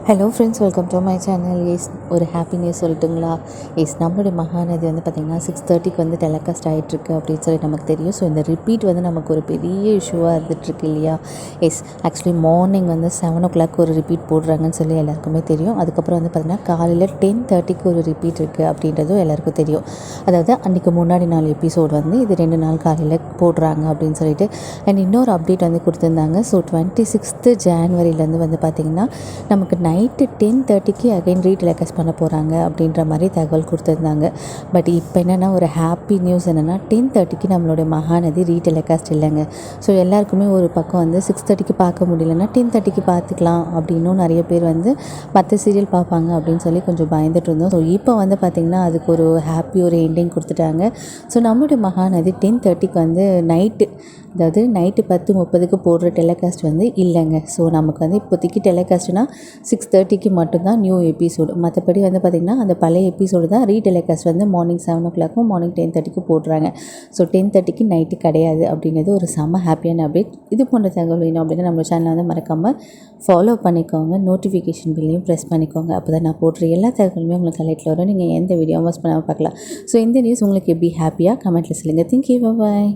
Hello friends, welcome to my channel. ஒரு happy news சொல்லட்டுங்களா? நம்மளுடைய மகாநதி வந்து பார்த்திங்கன்னா 6:30க்கு வந்து டெலிகாஸ்ட் ஆகிட்டுருக்கு அப்படின்னு சொல்லி நமக்கு தெரியும். ஸோ இந்த ரிப்பீட் வந்து நமக்கு ஒரு பெரிய இஷ்யூவாக இருந்துகிட்ருக்கு இல்லையா? ஆக்சுவலி மார்னிங் வந்து 7 o'clock ஒரு ரிப்பீட் போடுறாங்கன்னு சொல்லி எல்லாருக்குமே தெரியும். அதுக்கப்புறம் வந்து பார்த்திங்கன்னா காலையில் 10:30க்கு ஒரு ரிப்பீட் இருக்குது அப்படின்றதும் எல்லாருக்கும் தெரியும். அதாவது அன்றைக்கி முன்னாடி நாள் எபிசோடு வந்து இது 2 நாள் காலையில் போடுறாங்க அப்படின்னு சொல்லிட்டு. அண்ட் இன்னொரு அப்டேட் வந்து கொடுத்துருந்தாங்க. ஸோ 26th ஜான்வரிலேருந்து வந்து பார்த்திங்கன்னா நமக்கு நைட்டு 10:30க்கு அகைன் ரீடெலிகாஸ்ட் பண்ண போகிறாங்க அப்படின்ற மாதிரி தகவல் கொடுத்துருந்தாங்க. பட் இப்போ என்னென்னா ஒரு ஹாப்பி நியூஸ் என்னென்னா 10:30க்கு நம்மளுடைய மகாநதி ரீடெலிகாஸ்ட் இல்லைங்க. ஸோ எல்லாருக்குமே ஒரு பக்கம் வந்து 6:30க்கு பார்க்க முடியலன்னா 10:30க்கு பார்த்துக்கலாம் அப்படின்னும் நிறைய பேர் வந்து மற்ற சீரியல் பார்ப்பாங்க அப்படின்னு சொல்லி கொஞ்சம் பயந்துட்டு இருந்தோம். ஸோ இப்போ வந்து பார்த்திங்கன்னா அதுக்கு ஒரு ஹாப்பி ஒரு எண்டிங் கொடுத்துட்டாங்க. ஸோ நம்மளுடைய மகாநதி 10:30க்கு வந்து அதாவது நைட்டு 10:30க்கு போடுற டெலிகாஸ்ட் வந்து இல்லைங்க. ஸோ நமக்கு வந்து இப்போதைக்கு டெலிகாஸ்ட்னால் 6:30க்கு மட்டும்தான் நியூ எபிசோடு. மற்றபடி வந்து பார்த்திங்கன்னா அந்த பழைய எபிசோடு தான் ரீடெலிகாஸ்ட் வந்து மார்னிங் 7 o'clock மார்னிங் 10:30க்கு போடுறாங்க. ஸோ 10:30க்கு நைட்டு கிடையாது அப்படின்றது ஒரு செம்ம ஹாப்பியான அப்டேட். இது போன்ற தகவல் வேணும் அப்படின்னா நம்ம சேனலை வந்து மறக்காமல் ஃபாலோ பண்ணிக்கோங்க. நோட்டிஃபிகேஷன் பில்லையும் ப்ரெஸ் பண்ணிக்கோங்க. அப்போ தான் நான் போடுற எல்லா தகவலுமே உங்களுக்கு அலர்ட்டில் வரும். நீங்கள் எந்த வீடியோ மிஸ் பண்ணாமல் பார்க்கலாம். ஸோ இந்த நியூஸ் உங்களுக்கு எப்படி ஹாப்பியாக கமெண்ட்டில் சொல்லுங்கள். தேங்க்யூ, பாய்.